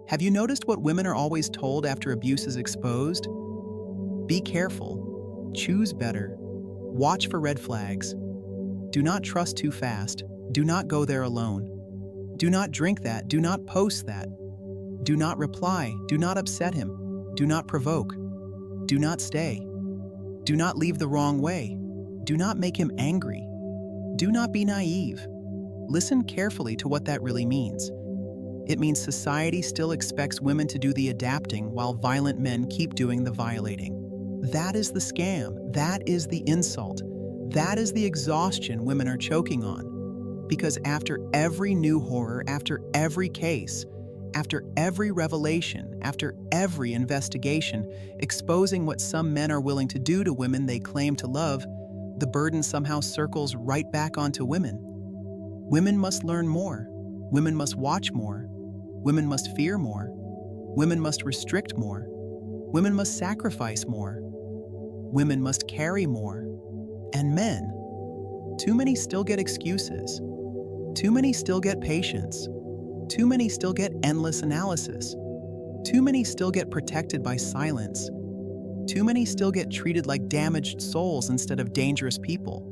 Have you noticed what women are always told after abuse is exposed? Be careful. Choose better. Watch for red flags. Do not trust too fast. Do not go there alone. Do not drink that. Do not post that. Do not reply. Do not upset him. Do not provoke. Do not stay. Do not leave the wrong way. Do not make him angry. Do not be naive. Listen carefully to what that really means. It means society still expects women to do the adapting while violent men keep doing the violating. That is the scam. That is the insult. That is the exhaustion women are choking on. Because after every new horror, after every case, after every revelation, after every investigation exposing what some men are willing to do to women they claim to love, the burden somehow circles right back onto women. Women must learn more. Women must watch more. Women must fear more. Women must restrict more. Women must sacrifice more. Women must carry more. And men, too many still get excuses. Too many still get patience. Too many still get endless analysis. Too many still get protected by silence. Too many still get treated like damaged souls instead of dangerous people.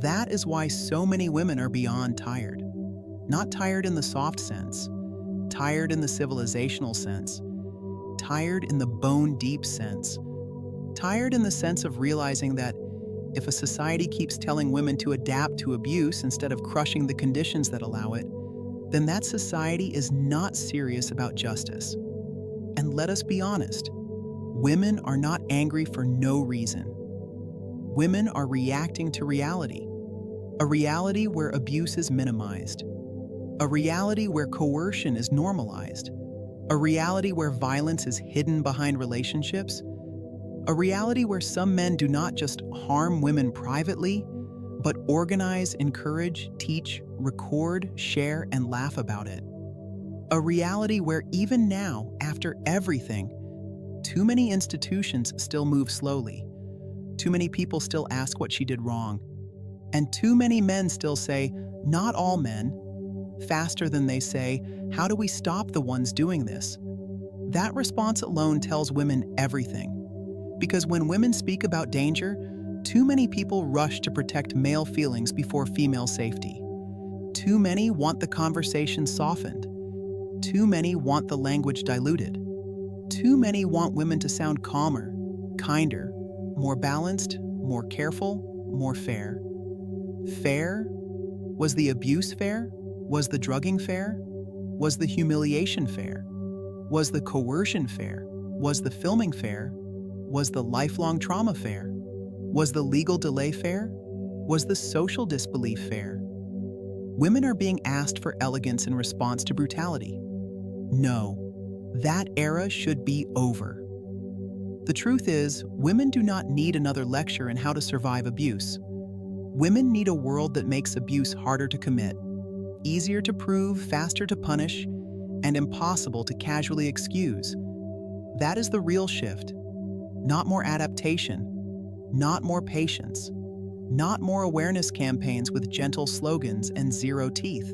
That is why so many women are beyond tired. Not tired in the soft sense, tired in the civilizational sense, tired in the bone-deep sense, tired in the sense of realizing that if a society keeps telling women to adapt to abuse instead of crushing the conditions that allow it, then that society is not serious about justice. And let us be honest, women are not angry for no reason. Women are reacting to reality, a reality where abuse is minimized, a reality where coercion is normalized, a reality where violence is hidden behind relationships, a reality where some men do not just harm women privately, but organize, encourage, teach, record, share, and laugh about it. A reality where even now, after everything, too many institutions still move slowly, too many people still ask what she did wrong, and too many men still say, not all men, faster than they say, how do we stop the ones doing this? That response alone tells women everything. Because when women speak about danger, too many people rush to protect male feelings before female safety. Too many want the conversation softened. Too many want the language diluted. Too many want women to sound calmer, kinder, more balanced, more careful, more fair. Fair? Was the abuse fair? Was the drugging fair? Was the humiliation fair? Was the coercion fair? Was the filming fair? Was the lifelong trauma fair? Was the legal delay fair? Was the social disbelief fair? Women are being asked for elegance in response to brutality. No, that era should be over. The truth is, women do not need another lecture in how to survive abuse. Women need a world that makes abuse harder to commit, easier to prove, faster to punish, and impossible to casually excuse. That is the real shift. Not more adaptation, not more patience, not more awareness campaigns with gentle slogans and zero teeth.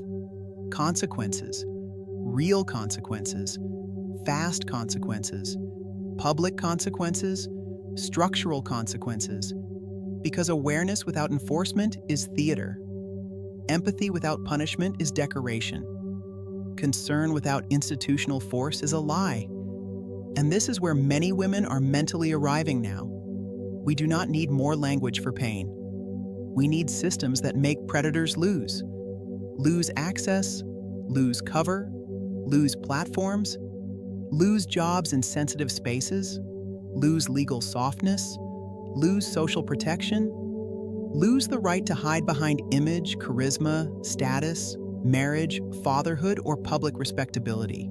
Consequences, real consequences, fast consequences, public consequences, structural consequences. Because awareness without enforcement is theater. Empathy without punishment is decoration. Concern without institutional force is a lie. And this is where many women are mentally arriving now. We do not need more language for pain. We need systems that make predators lose. Lose access, lose cover, lose platforms, lose jobs in sensitive spaces, lose legal softness, lose social protection, lose the right to hide behind image, charisma, status, marriage, fatherhood, or public respectability.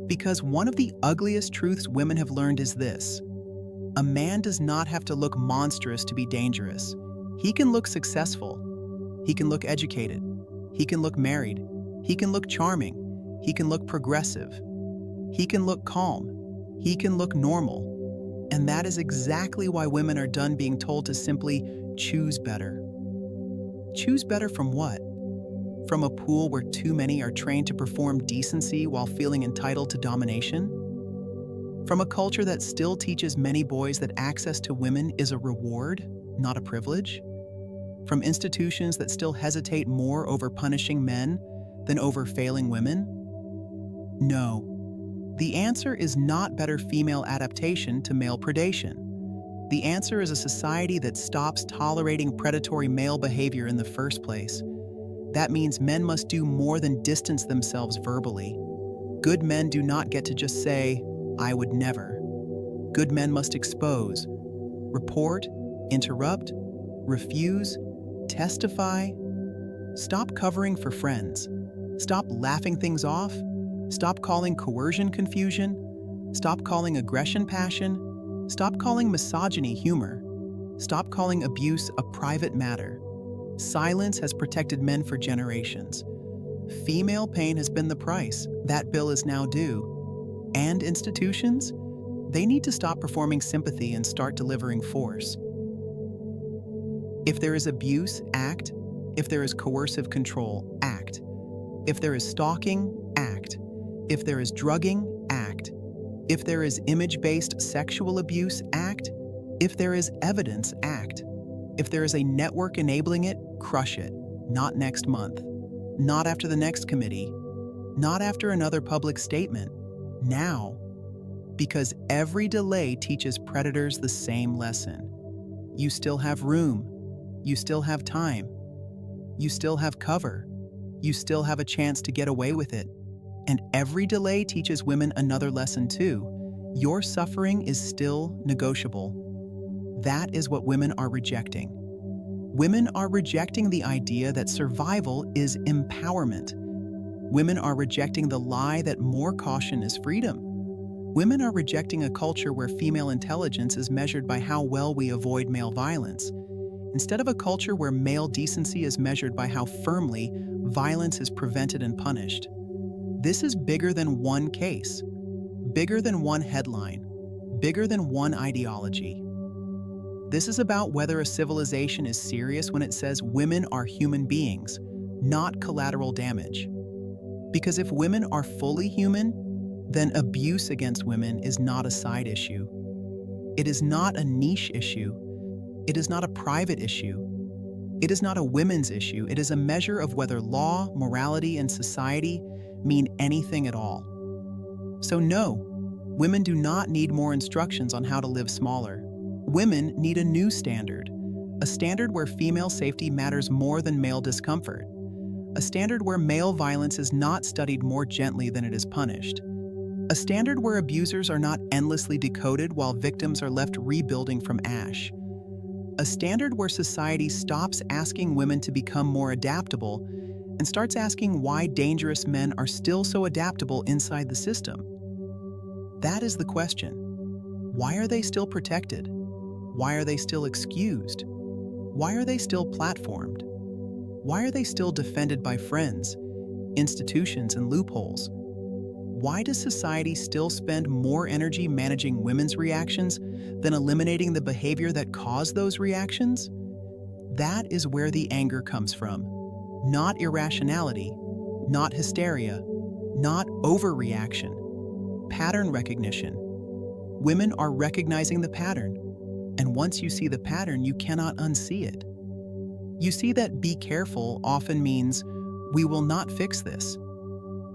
Because one of the ugliest truths women have learned is this: a man does not have to look monstrous to be dangerous. He can look successful. He can look educated. He can look married. He can look charming. He can look progressive. He can look calm. He can look normal. And that is exactly why women are done being told to simply choose better. Choose better from what? From a pool where too many are trained to perform decency while feeling entitled to domination? From a culture that still teaches many boys that access to women is a reward, not a privilege? From institutions that still hesitate more over punishing men than over failing women? No. The answer is not better female adaptation to male predation. The answer is a society that stops tolerating predatory male behavior in the first place. That means men must do more than distance themselves verbally. Good men do not get to just say, "I would never." Good men must expose, report, interrupt, refuse, testify. Stop covering for friends. Stop laughing things off. Stop calling coercion confusion. Stop calling aggression passion. Stop calling misogyny humor. Stop calling abuse a private matter. Silence has protected men for generations. Female pain has been the price. That bill is now due. And institutions? They need to stop performing sympathy and start delivering force. If there is abuse, act. If there is coercive control, act. If there is stalking, act. If there is drugging, act. If there is image-based sexual abuse, act. If there is evidence, act. If there is a network enabling it, crush it. Not next month. Not after the next committee. Not after another public statement. Now. Because every delay teaches predators the same lesson. You still have room. You still have time. You still have cover. You still have a chance to get away with it. And every delay teaches women another lesson too. Your suffering is still negotiable. That is what women are rejecting. Women are rejecting the idea that survival is empowerment. Women are rejecting the lie that more caution is freedom. Women are rejecting a culture where female intelligence is measured by how well we avoid male violence, instead of a culture where male decency is measured by how firmly violence is prevented and punished. This is bigger than one case, bigger than one headline, bigger than one ideology. This is about whether a civilization is serious when it says women are human beings, not collateral damage. Because if women are fully human, then abuse against women is not a side issue. It is not a niche issue. It is not a private issue. It is not a women's issue. It is a measure of whether law, morality, and society mean anything at all. So no, women do not need more instructions on how to live smaller. Women need a new standard, a standard where female safety matters more than male discomfort, a standard where male violence is not studied more gently than it is punished, a standard where abusers are not endlessly decoded while victims are left rebuilding from ash, a standard where society stops asking women to become more adaptable and starts asking why dangerous men are still so adaptable inside the system. That is the question. Why are they still protected? Why are they still excused? Why are they still platformed? Why are they still defended by friends, institutions, and loopholes? Why does society still spend more energy managing women's reactions than eliminating the behavior that caused those reactions? That is where the anger comes from. Not irrationality, not hysteria, not overreaction. Pattern recognition. Women are recognizing the pattern. And once you see the pattern, you cannot unsee it. You see that be careful often means we will not fix this.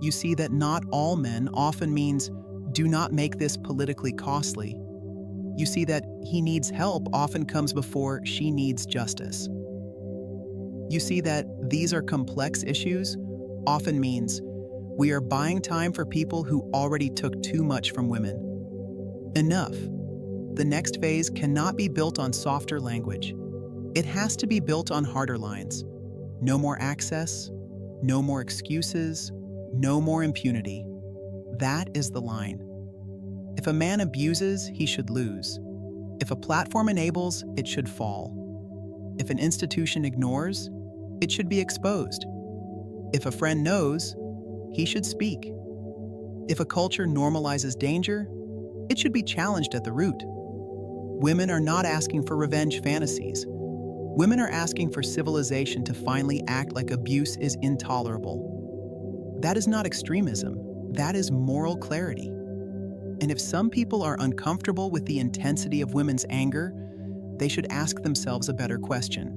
You see that not all men often means do not make this politically costly. You see that he needs help often comes before she needs justice. You see that these are complex issues often means we are buying time for people who already took too much from women. Enough. The next phase cannot be built on softer language. It has to be built on harder lines. No more access, no more excuses, no more impunity. That is the line. If a man abuses, he should lose. If a platform enables, it should fall. If an institution ignores, it should be exposed. If a friend knows, he should speak. If a culture normalizes danger, it should be challenged at the root. Women are not asking for revenge fantasies. Women are asking for civilization to finally act like abuse is intolerable. That is not extremism, that is moral clarity. And if some people are uncomfortable with the intensity of women's anger, they should ask themselves a better question.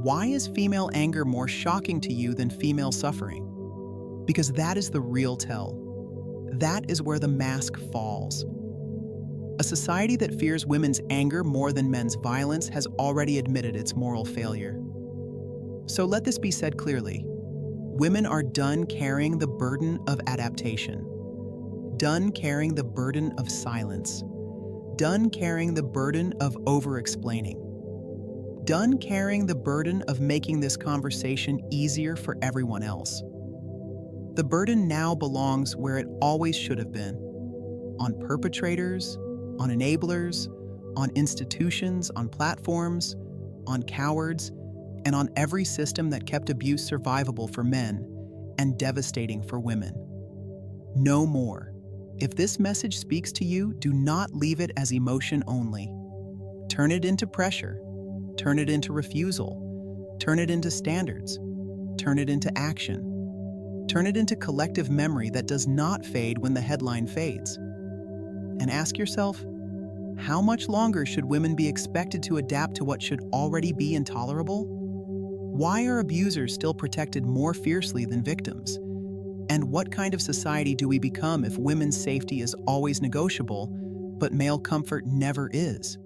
Why is female anger more shocking to you than female suffering? Because that is the real tell. That is where the mask falls. A society that fears women's anger more than men's violence has already admitted its moral failure. So let this be said clearly. Women are done carrying the burden of adaptation, done carrying the burden of silence, done carrying the burden of over-explaining, done carrying the burden of making this conversation easier for everyone else. The burden now belongs where it always should have been, on perpetrators, on enablers, on institutions, on platforms, on cowards, and on every system that kept abuse survivable for men and devastating for women. No more. If this message speaks to you, do not leave it as emotion only. Turn it into pressure. Turn it into refusal. Turn it into standards. Turn it into action. Turn it into collective memory that does not fade when the headline fades. And ask yourself, how much longer should women be expected to adapt to what should already be intolerable? Why are abusers still protected more fiercely than victims? And what kind of society do we become if women's safety is always negotiable, but male comfort never is?